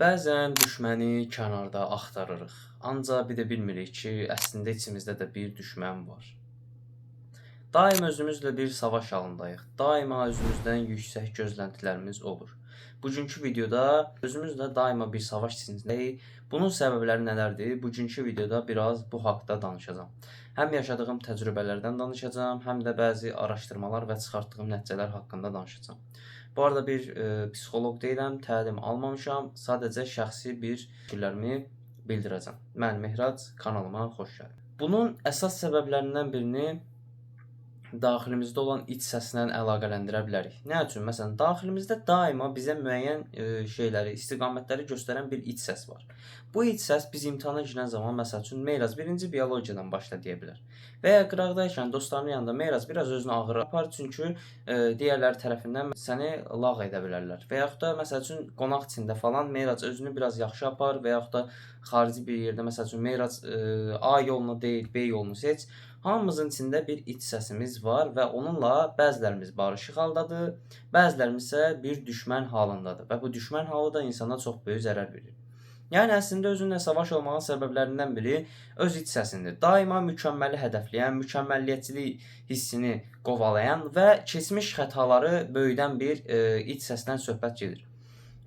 Bəzən düşməni kənarda axtarırıq. Ancaq bir də bilmirik ki, əslində içimizdə də bir düşmən var. Daim özümüzlə bir savaş halındayıq. Daima özümüzdən yüksək gözləntilərimiz olur. Bugünkü videoda özümüzlə daima bir savaş içindəyik. Bunun səbəbləri nələrdir? Bugünkü videoda biraz bu haqda danışacağam. Həm yaşadığım təcrübələrdən danışacağam, həm də bəzi araşdırmalar və çıxartdığım nəticələr haqqında danışacağam. Bu arada bir psixoloq deyiləm, təlim almamışam. Sadəcə şəxsi bir fikirlərimi bildirəcəm. Mən Mehrac, kanalıma xoş gəldin. Bunun əsas səbəblərindən birini daxilimizdə olan iç səslə əlaqələndirə bilərik. Nə üçün? Məsələn, daxilimizdə daima bizə müəyyən şeyləri, istiqamətləri göstərən bir iç səs var. Bu iç səs biz imtahana girən zaman, məsəl üçün, Meyraz birinci biologiyadan başla deyə bilər. Və ya qıraqdaykən dostlarının yanında Meyraz biraz özünü ağır apar, çünki digərləri tərəfindən səni lağ edə bilərlər. Və yaxud da məsəl üçün qonaq içində falan Meyraz özünü biraz yaxşı apar və yaxud da xarici bir yerdə məsəl üçün Meyraz A yolunu deyil, B yolunu seç. Hamımızın içində bir iç səsimiz var və onunla bəzilərimiz barışıq haldadır, bəzilərimiz isə bir düşmən halındadır və bu düşmən halı da insana çox böyük zərər verir. Yəni əslində özünlə savaş olmağın səbəblərindən biri öz iç səsindir. Daima mükəmməli hədəfləyən, mükəmməlliyətçilik hissini qovalayan və keçmiş xətaları böyüdən bir iç səsdən söhbət gedir.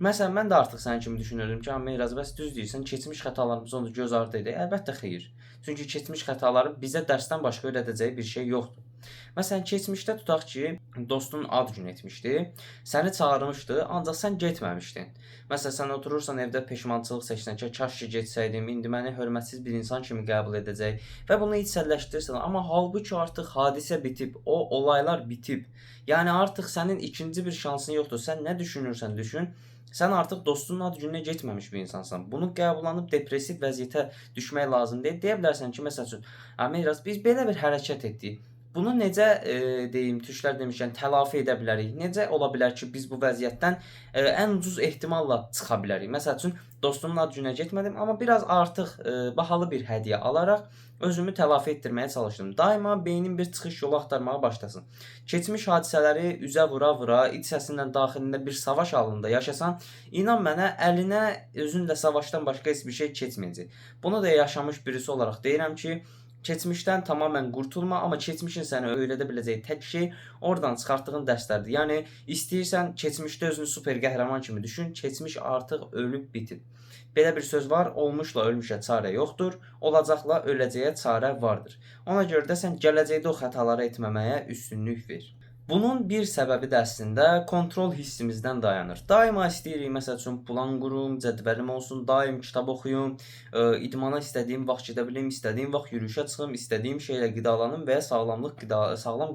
Məsələn, mən də artıq sənin kimi düşünürdüm ki, Meyraz, bəs düz deyirsən, keçmiş xətalarımız onu göz ardı edək. Əlbəttə xeyir. Çünki keçmiş xətaların bizə dərsdən başqa öyrədəcəyi bir şey yoxdur. Məsələn, keçmişdə tutaq ki, dostun ad günü etmişdi, səni çağırmışdı, ancaq sən getməmişdin. Məsələn, sən oturursan evdə peşmançılıq seçsən ki, kaş ki getsəydim, indi məni hörmətsiz bir insan kimi qəbul edəcək və bunu içselləşdirirsən. Amma halbuki artıq hadisə bitib, o olaylar bitib. Yəni artıq sənin ikinci bir şansın yoxdur. Sən nə düşünürsən düşün, sən artıq dostunun ad gününə getməmiş bir insansan. Bunu qəbullanıb depressiv vəziyyətə düşmək lazım deyil. Deyə bilərsən ki, məsəl üçün, Meyraz, biz belə bir hərəkət etdik. Bunu necə deyim, türklər demişkən tələfi edə bilərik? Necə ola bilər ki, biz bu vəziyyətdən ən ucuz ehtimalla çıxa bilərik? Məsəl üçün, dostumun ad gününə getmədim, amma biraz artıq bahalı bir hədiyyə alaraq özümü tələfi etdirməyə çalışdım. Daima beynin bir çıxış yolu axtarmağa başlasın. Keçmiş hadisələri üzə vura-vura, iç səsinlə daxilində bir savaş halında yaşasan, inan mənə, əlinə özünlə savaşdan başqa heç bir şey keçməyəcək. Bunu da yaşamış birisi olaraq deyirəm ki, keçmişdən tamamən qurtulma, amma keçmişin səni öyrədə biləcəyi tək şey oradan çıxartdığın dərslərdir. Yəni istəyirsən keçmişdə özünü super qəhrəman kimi düşün, keçmiş artıq ölüb bitib. Belə bir söz var, olmuşla ölmüşə çarə yoxdur, olacaqla öləcəyə çarə vardır. Ona görə də sən gələcəkdə o xətaları etməməyə üstünlük ver. Bunun bir səbəbi də əslində kontrol hissimizdən dayanır. Daima istəyirik, məsəl üçün, plan qurum, cədvəlim olsun, daim kitab oxuyum, idmana istədiyim vaxt gedə bilim, istədiyim vaxt yürüyüşə çıxım, istədiyim şeylə qidalanım və ya sağlam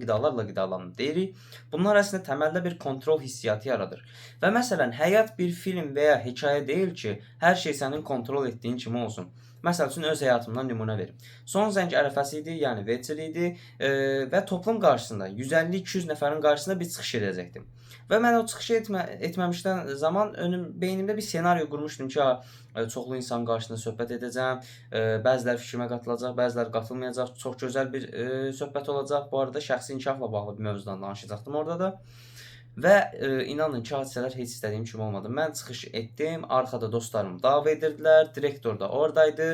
qidalarla qidalanım deyirik. Bunlar əslində təməldə bir kontrol hissiyatı yaradır. Və məsələn, həyat bir film və ya hekayə deyil ki, hər şey sənin kontrol etdiyin kimi olsun. Məsəl üçün, öz həyatımdan nümunə verim. Son zəng ərəfəsi idi, yəni večer idi və toplum qarşısında 150-200 nəfərin qarşısında bir çıxış edəcəkdim. Və mən o çıxışı etməmişdən zaman beynimdə bir senaryo qurmuşdum ki, çoxlu insan qarşısında söhbət edəcəm, bəziləri fikrimə qatılacaq, bəziləri qatılmayacaq, çox gözəl bir söhbət olacaq. Bu arada şəxsi inkişafla bağlı bir mövzudan danışacaqdım orada da. Və inanın ki, hadisələr heç istədiyim kimi olmadı. Mən çıxış etdim, arxada dostlarım dava edirdilər, direktor da oradaydı.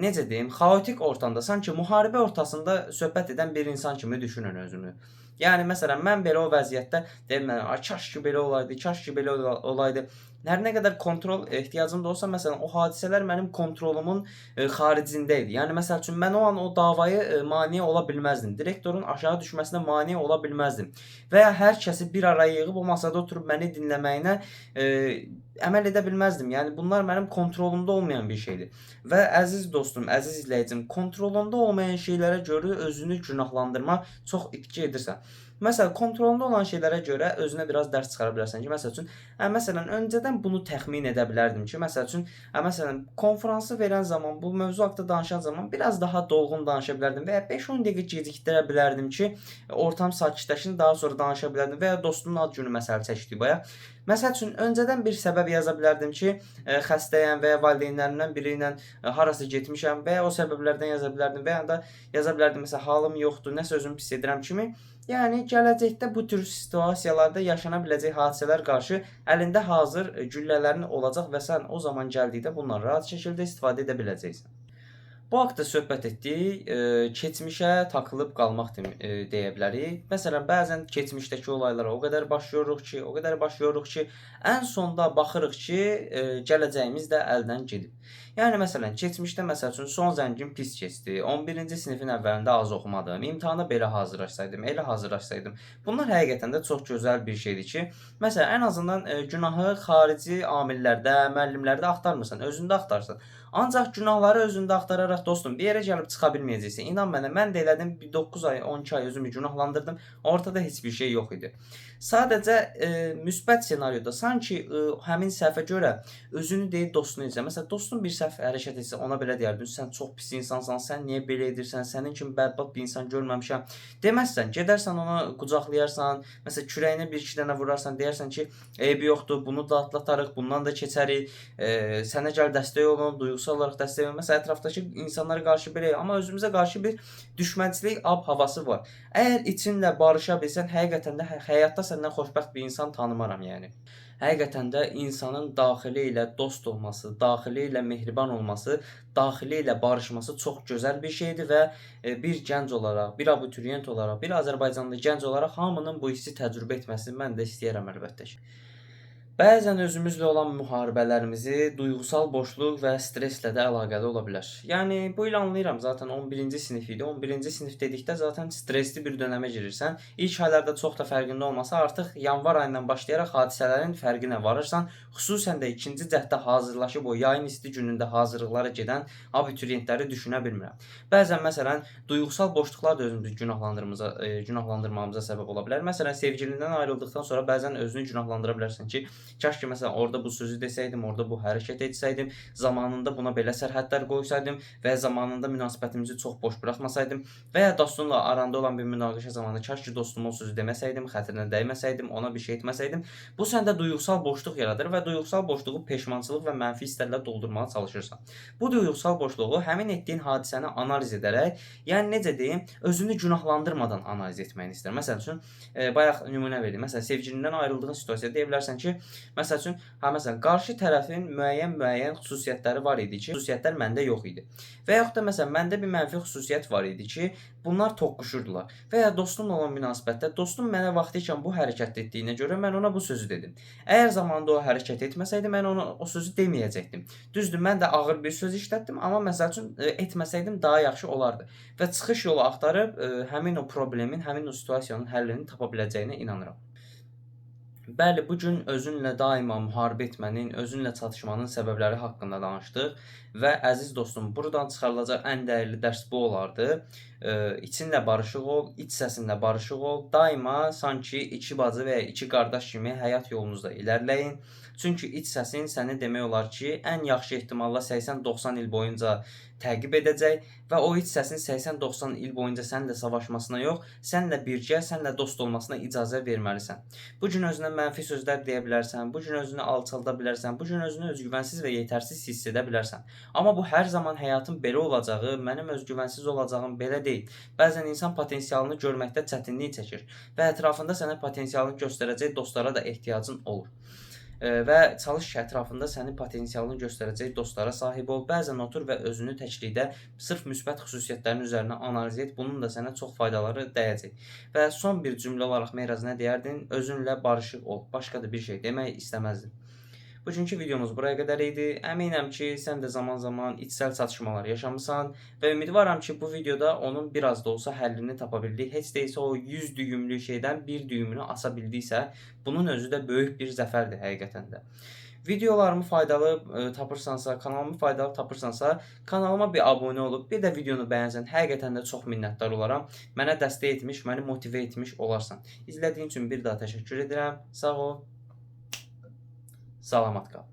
Necə deyim, xaotik ortamda, sanki müharibə ortasında söhbət edən bir insan kimi düşünün özümü. Yəni, məsələn, mən belə o vəziyyətdə deyim, kaş ki belə olaydı, kaş ki belə olaydı. Hər nə qədər kontrol ehtiyacım da olsa, məsələn, o hadisələr mənim kontrolumun xaricində idi. Yəni, məsəl üçün, mən o an o davayı maneə ola bilməzdim. Direktorun aşağı düşməsinə maneə ola bilməzdim. Və ya hər kəsi bir araya yığıb o masada oturub məni dinləməyinə əməl edə bilməzdim. Yəni, bunlar mənim kontrolumda olmayan bir şeydir. Və əziz dostum, əziz izləyicim, kontrolunda olmayan şeylərə görə özünü günahlandırma çox itki edirsən. Məsələn, kontrolunda olan şeylərə görə özünə biraz dərs çıxara bilərsən ki, məsəl üçün, məsələn, öncədən bunu təxmin edə bilərdim ki, məsəl üçün, məsələn, konfransı verən zaman, bu mövzu haqqında danışan zaman biraz daha dolğun danışa bilərdim və ya 5-10 dəqiqə gecikdirə bilərdim ki, ortam sakitləşsin, daha sonra danışa bilərdim və ya dostumun ad günü məsələ çəkdik bayaq. Məsəl üçün, öncədən bir səbəb yaza bilərdim ki, xəstəyəm və ya valideynlərimdən biri ilə harasa getmişəm və ya o səbəblərdən yaza bilərdim və ya da yaza bilərdim, məsələn, halım yoxdur, nəsə özümü pis edirəm kimi. Yəni, gələcəkdə bu tür situasiyalarda yaşana biləcək hadisələr qarşı əlində hazır güllələrin olacaq və sən o zaman gəldikdə bundan rahat şəkildə istifadə edə biləcəksən. Bu haqda söhbət etdik. Keçmişə takılıb qalmaq deyə bilərik. Məsələn, bəzən keçmişdəki olaylara o qədər baş yoruruq ki, ən sonda baxırıq ki, gələcəyimiz də əldən gedib. Yəni, məsələn, keçmişdə məsəl üçün son zəngim pis keçdi. 11-ci sinifin əvvəlində az oxumadım. İmtahana belə hazırlaşsaydım, elə hazırlaşsaydım. Bunlar həqiqətən də çox gözəl bir şeydir ki, məsələn, ən azından günahı xarici amillərdə, müəllimlərdə axtarmırsan, özündə axtarsan. Ancaq günahları özündə axtararaq dostum, bir yerə gəlib çıxa bilməyəcəksən. İnan mənə, mən də elədim, 9 ay, 12 ay özümü günahlandırdım. Ortada heç bir şey yox idi. Sadəcə müsbət senaryoda sanki həmin səhvə görə özünü deyil, dostunu izlə. Məsələn, dostun bir səhv hərəkət etsə, ona belə deyərdin, sən çox pis insansan, sən niyə belə edirsən, sənin kimi bədbəxt bir insan görməmişəm. Deməzsən, gedərsən ona qucaqlayarsan, məsələn, kürəyinə bir-iki dənə vurarsan, deyərsən ki, eybi yoxdur, bunu da atlatarıq, bundan da keçərik, sənə gəl dəstək olun, duyğusal olaraq dəstək olun. Məsələn, ətrafdakı insanlara qarşı belə, amma özümüzə qarşı bir düşmənçilik ab-havası var. Əgər içinlə barışa bilsən, həqiqətən də həyatda səndən xoşbəxt bir insan tanımaram yəni. Həqiqətən də insanın daxili ilə dost olması, daxili ilə mehriban olması, daxili ilə barışması çox gözəl bir şeydir və bir gənc olaraq, bir abituriyent olaraq, bir Azərbaycanlı gənc olaraq hamının bu hissi təcrübə etməsini mən də istəyərəm əlbəttə ki. Bəzən özümüzlə olan müharibələrimizi duyğusal boşluq və stresslə də əlaqəli ola bilər. Yəni, bu il anlayıram, zaten 11-ci sinif idi. 11-ci sinif dedikdə zaten stresli bir dönəmə girirsən. İlk aylarda çox da fərqində olmasa, artıq yanvar ayından başlayaraq hadisələrin fərqinə varırsan. Xüsusən də ikinci cəhdə hazırlaşıb o yayın isti günündə hazırlıqlara gedən abituriyentləri düşünə bilmirəm. Bəzən, məsələn, duyğusal boşluqlar da özümüzü günahlandırmamıza səbəb ola bilər. Məsələn, sevgilindən ayrıldıqdan sonra bəzən özünü günahlandıra bilərsən ki, kaş ki, məsələn, orada bu sözü desəydim, orada bu hərəkət etsəydim, zamanında buna belə sərhədlər qoysaydım və zamanında münasibətimizi çox boş buraxmasaydım və ya dostumla aranda olan bir münaqişə zamanı kaş ki, dostuma o sözü deməsəydim, xətrinə dəyməsəydim, ona bir şey etməsəydim, bu səndə duyğusal boşluq yaradır və duyğusal boşluğu peşmançılıq və mənfi hisslərlə doldurmağa çalışırsan. Bu duyğusal boşluğu həmin etdiyin hadisəni analiz edərək, yəni necə deyim, özünü günahlandırmadan analiz etməyini istəyirəm. Məsəl üçün, bayaq nümunə verdim. Məsələn, sevgilindən ayrıldığın situasiyada deyə bilərsən ki, məsəl üçün, məsələn, qarşı tərəfin müəyyən xüsusiyyətləri var idi ki, xüsusiyyətlər məndə yox idi. Və yaxud da məsələn, məndə bir mənfi xüsusiyyət var idi ki, bunlar toqquşurdular. Və ya dostumla olan münasibətdə dostum mənə vaxtiykən bu hərəkət etdiyinə görə mən ona bu sözü dedim. Əgər zamanında o hərəkət etməsəydi, mən ona o sözü deməyəcəkdim. Düzdür, mən də ağır bir söz işlətdim, amma məsəl üçün etməsəydim daha yaxşı olardı. Və çıxış yolu axtarıb həmin o problemin, həmin o situasiyanın həllini tapa biləcəyinə inanıram. Bəli, bu gün özünlə daima müharibə etmənin, özünlə çatışmanın səbəbləri haqqında danışdıq və əziz dostum, buradan çıxarılacaq ən dəyərli dərs bu olardı. İçinlə barışıq ol, iç səsinlə barışıq ol. Daima sanki iki bacı və ya iki qardaş kimi həyat yolunuzda irəliləyin. Çünki iç səsin səni demək olar ki, ən yaxşı ehtimalla 80-90 il boyunca təqib edəcək və o iç səsin 80-90 il boyunca səninlə savaşmasına yox, səninlə birgə, səninlə dost olmasına icazə verməlisən. Bu gün özünə mənfi sözlər deyə bilərsən, bu gün özünü alçalda bilərsən, bu gün özünü özgüvənsiz və yetərsiz hiss edə bilərsən. Amma bu hər zaman həyatın belə olacağı, mənim özgüvənsiz olacağım belə deyil. Bəzən insan potensialını görməkdə çətinlik çəkir və ətrafında sənə potensialını göstərəcək dostlara da ehtiyacın olur. Və çalış ki, ətrafında sənin potensialını göstərəcək dostlara sahib ol. Bəzən otur və özünü təklikdə sırf müsbət xüsusiyyətlərin üzərinə analiz et. Bunun da sənə çox faydaları dəyəcək. Və son bir cümlə olaraq Meyraz nə deyərdin? Özünlə barışıq ol. Başqa da bir şey demək istəməzdin. Bugünkü videomuz buraya qədər idi. Əminəm ki, sən də zaman-zaman içsel çatışmalar yaşamısan və ümidvaram ki, bu videoda onun biraz da olsa həllini tapa bildik. Heç deyilsə o 100 düyümlü şeydən bir düyümünü asa bildiysə, bunun özü də böyük bir zəfərdir həqiqətən də. Videolarımı faydalı tapırsansa, kanalımı faydalı tapırsansa, kanalıma bir abunə olub, bir də videonu bəyənsən, həqiqətən də çox minnətdar olaram. Mənə dəstək etmiş, məni motive etmiş olarsan. İzlədiyin üçün bir daha təşəkkür edirəm. Sağ ol. Salamat qal.